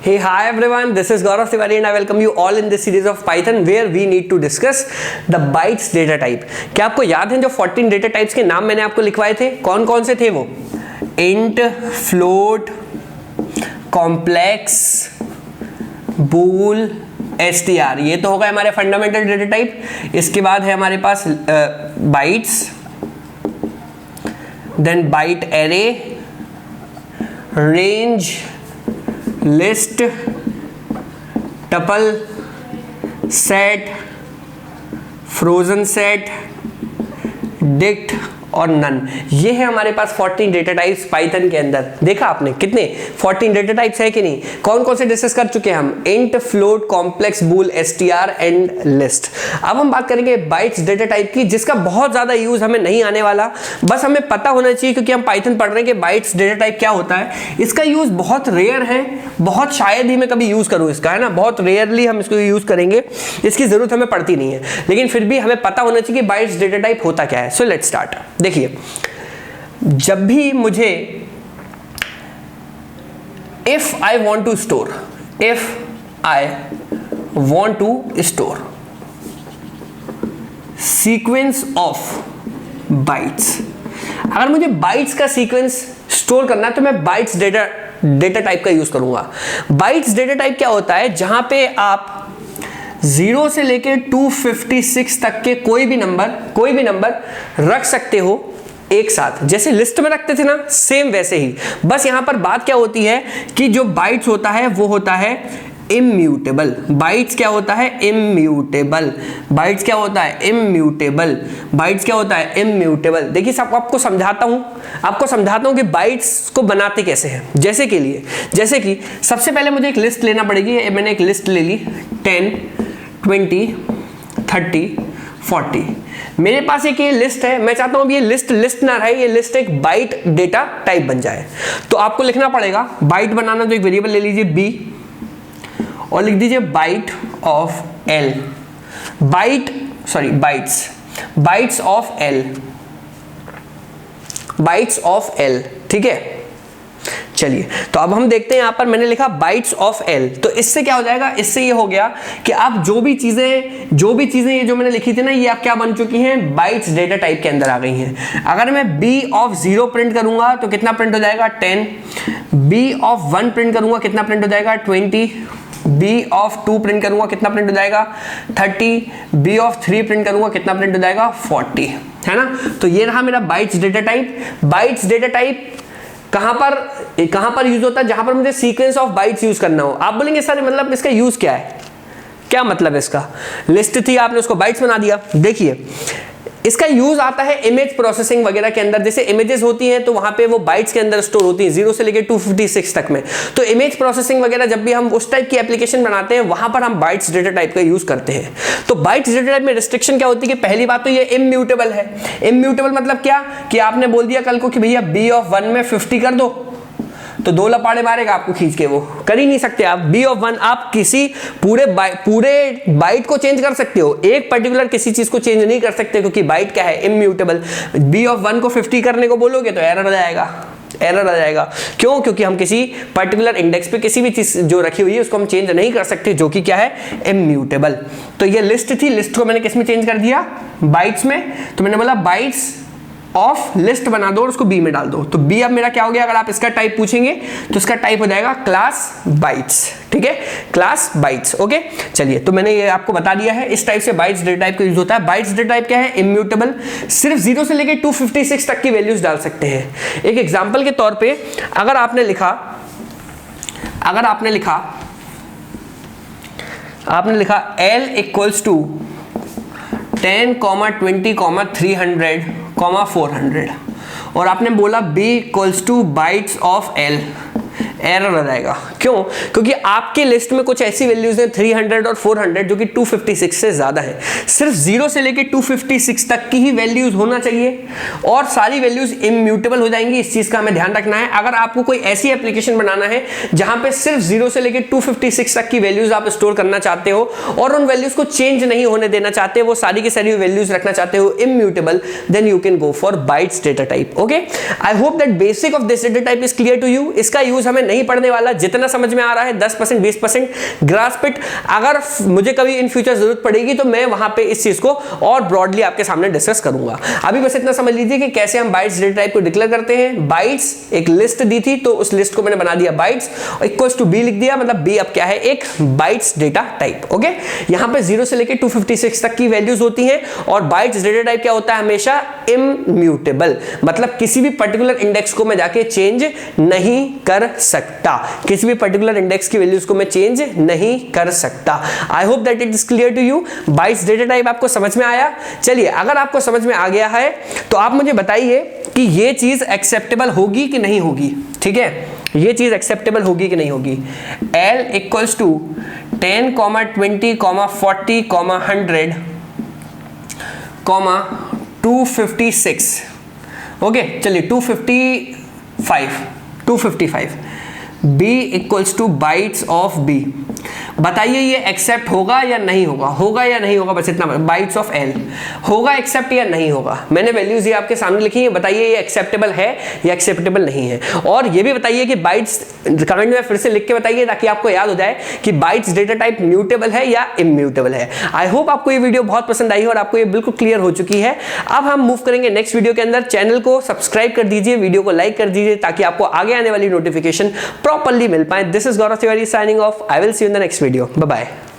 Hey, hi everyone, this is Gaurav Tiwari and I welcome you all in this series of Python where we need to discuss the bytes data type. क्या आपको याद है जो 14 data types के नाम मैंने आपको लिखवाए थे, कौन कौन से थे वो? Int, float, complex, bool, str, ये तो होगा हमारे फंडामेंटल डेटा टाइप। इसके बाद है हमारे पास bytes, then byte array, range, list, tuple, set, frozen set, dict और नन। ये है हमारे पास 14 डेटा टाइप्स पाइथन के अंदर। देखा आपने कितने 14 डेटा टाइप्स है कि नहीं? कौन कौन से डिस्कस कर चुके हैं हम? Int, float, complex, bool, str and list. अब हम बात करेंगे बाइट्स डेटा टाइप की, जिसका बहुत ज्यादा यूज हमें नहीं आने वाला, बस हमें पता होना चाहिए क्योंकि हम पाइथन पढ़ रहे हैं कि बाइट्स डेटा टाइप क्या होता है। इसका यूज बहुत रेयर है, बहुत शायद ही मैं कभी यूज करूं इसका, है ना, बहुत रेयरली हम इसको यूज करेंगे, इसकी जरूरत हमें पड़ती नहीं है, लेकिन फिर भी हमें पता होना चाहिए कि बाइट्स डेटा टाइप होता क्या है। So let's start. देखिए, जब भी मुझे if I want to store sequence of bytes, अगर मुझे बाइट्स का सीक्वेंस स्टोर करना है तो मैं बाइट्स डेटा टाइप का यूज करूंगा। बाइट्स डेटा टाइप क्या होता है? जहां पे आप 0 से लेकर 256 तक के कोई भी नंबर रख सकते हो एक साथ, जैसे लिस्ट में रखते थे ना, सेम वैसे ही। बस यहां पर बात क्या होती है कि जो बाइट्स होता है वो होता है इम्यूटेबल। बाइट्स क्या होता है? इम्यूटेबल। बाइट्स क्या होता है? इम्यूटेबल। बाइट्स क्या होता है? इम्यूटेबल। देखिए, सब आपको समझाता हूं कि बाइट्स को बनाते कैसे हैं। जैसे कि सबसे पहले मुझे एक लिस्ट लेना पड़ेगी। मैंने एक लिस्ट ले ली 10, 20, 30, 40। मेरे पास एक ये लिस्ट है, मैं चाहता हूं अब ये लिस्ट ना रहे, ये लिस्ट एक बाइट डेटा टाइप बन जाए। तो आपको लिखना पड़ेगा, बाइट बनाना तो एक वेरिएबल ले लीजिए b और लिख दीजिए byte of l, bytes of l, ठीक है। चलिए, तो अब हम देखते हैं, यहां पर मैंने लिखा बाइट्स ऑफ l। तो इससे क्या हो जाएगा? इससे ये हो गया कि आप जो भी चीजें ये जो मैंने लिखी थी ना, ये आप क्या बन चुकी हैं? बाइट्स डेटा टाइप के अंदर आ गई हैं। अगर मैं b ऑफ 0 प्रिंट करूंगा तो कितना प्रिंट हो जाएगा? 10। b ऑफ 1 प्रिंट करूंगा कितना प्रिंट हो जाएगा? 20। b ऑफ 2 प्रिंट करूंगा कितना प्रिंट हो जाएगा? 30। b ऑफ 3 प्रिंट करूंगा कितना प्रिंट हो जाएगा? 40, है ना। तो ये रहा मेरा bytes data type. Bytes data type कहां पर यूज होता है? जहां पर मुझे सीक्वेंस ऑफ बाइट्स यूज करना हो। आप बोलेंगे सर मतलब इसका यूज क्या है? क्या मतलब है इसका? लिस्ट थी, आपने उसको बाइट्स बना दिया। देखिए, इसका यूज आता है इमेज प्रोसेसिंग वगैरह के अंदर। जैसे इमेजेस होती हैं तो वहां पे वो बाइट्स के अंदर स्टोर होती हैं 0 से लेकर 256 तक में। तो इमेज प्रोसेसिंग वगैरह जब भी हम उस टाइप की एप्लीकेशन बनाते हैं, वहां पर हम बाइट्स डेटा टाइप का यूज करते हैं। तो बाइट्स डेटा टाइप में रिस्ट्रिक्शन क्या होती है कि पहली बात तो ये इम्यूटेबल है। इम्यूटेबल मतलब क्या कि आपने बोल दिया कल को कि भैया b ऑफ 1 में 50 कर दो, तो 2 लपाड़े मारेगा आपको खींच के, वो कर ही नहीं सकते आप। b ऑफ 1 आप किसी पूरे बाइट को चेंज कर सकते हो, एक पर्टिकुलर किसी चीज को चेंज नहीं कर सकते, क्योंकि बाइट क्या है? इम्यूटेबल। b ऑफ 1 को 50 करने को बोलोगे तो एरर आ जाएगा। क्यों? क्योंकि हम किसी पर्टिकुलर इंडेक्स पे किसी भी चीज जो रखी हुई है उसको हम चेंज नहीं कर सकते, जो कि क्या है? इम्यूटेबल। तो ये लिस्ट थी, लिस्ट को मैंने किस में चेंज कर दिया? बाइट्स में। तो मैंने बोला बाइट्स ऑफ लिस्ट बना दो और उसको b में डाल दो। तो b अब मेरा क्या हो गया? अगर आप इसका टाइप पूछेंगे तो इसका टाइप हो जाएगा क्लास बाइट्स, ठीक है, क्लास बाइट्स। ओके, चलिए, तो मैंने ये आपको बता दिया है इस टाइप से बाइट्स डेटा टाइप का यूज होता है। बाइट्स डेटा टाइप क्या है? इम्यूटेबल। सिर्फ 0 से लेकर 256 तक की वैल्यूज डाल सकते हैं। एक एग्जांपल के तौर पे, अगर आपने लिखा l इक्वल्स टू 10, 20, 300, 400 और आपने बोला b equals to bytes of l, error आ जाएगा। क्यों? क्योंकि आपके लिस्ट में कुछ ऐसी वैल्यूज हैं 300 और 400 जो कि 256 से ज्यादा है। सिर्फ 0 से लेकर 256 तक की ही वैल्यूज होना चाहिए और सारी वैल्यूज इम्यूटेबल हो जाएंगी। इस चीज का हमें ध्यान रखना है। अगर आपको कोई ऐसी एप्लीकेशन बनाना है जहां पे सिर्फ 0 से लेकर 256 तक की वैल्यूज आप स्टोर करना चाहते हो और उन वैल्यूज को चेंज नहीं होने देना चाहते, वो सारी की सारी वैल्यूज रखना चाहते हो immutable, then you can go for bytes data type. Okay, I hope that basic of this data type is clear to you. इसका यूज हमें नहीं पढ़ने वाला, जितना समझ में आ रहा है 10% 20% ग्रास्प इट। अगर मुझे कभी इन फ्यूचर जरूरत पड़ेगी तो मैं वहां पे इस चीज को और ब्रॉडली आपके सामने डिस्कस करूंगा। अभी बस इतना समझ लीजिए कि कैसे हम बाइट्स डेटा टाइप को डिक्लेयर करते हैं। बाइट्स एक लिस्ट दी थी तो उस लिस्ट को मैंने बना दिया बाइट्स, इक्वल्स टू बी लिख दिया, मतलब बी अब क्या है, एक बाइट्स डेटा टाइप। ओके, यहां पे 0 से लेके 256 तक की वैल्यूज होती हैं और बाइट्स डेटा टाइप क्या होता है, हमेशा इम्यूटेबल, मतलब किसी भी पर्टिकुलर इंडेक्स को मैं जाके चेंज नहीं कर सकता, किसी भी पर्टिकुलर इंडेक्स की वैल्यूज को मैं चेंज नहीं कर सकता। I hope that it is clear to you. Bytes data type आपको समझ में आया? चलिए, अगर आपको समझ में आ गया है तो आप मुझे बताइए कि ये चीज एक्सेप्टेबल होगी कि नहीं होगी। ठीक है, ये चीज एक्सेप्टेबल होगी कि नहीं होगी। L equals to 10, 20, 40, 100, 256। ओके, चलिए 255 b equals to bytes of b। बताइए ये एक्सेप्ट होगा या नहीं होगा, होगा या नहीं होगा, बस इतना, बाइट्स ऑफ l होगा एक्सेप्ट या नहीं होगा। मैंने वैल्यूज ये आपके सामने लिखी है, बताइए ये एक्सेप्टेबल है या एक्सेप्टेबल नहीं है। और ये भी बताइए कि बाइट्स, कमेंट में फिर से लिख के बताइए ताकि आपको याद हो जाए कि बाइट्स डेटा टाइप म्यूटेबल है या इम्यूटेबल है। आई होप आपको ये वीडियो बहुत पसंद आई और आपको ये बिल्कुल क्लियर हो चुकी है। अब हम मूव करेंगे नेक्स्ट वीडियो के अंदर। चैनल को सब्सक्राइब कर दीजिए, वीडियो को लाइक कर दीजिए ताकि आपको आगे आने वाली नोटिफिकेशन प्रॉपर्ली मिल पाए। This is Gaurav Tiwari signing off. I will see you in the next video. Bye bye.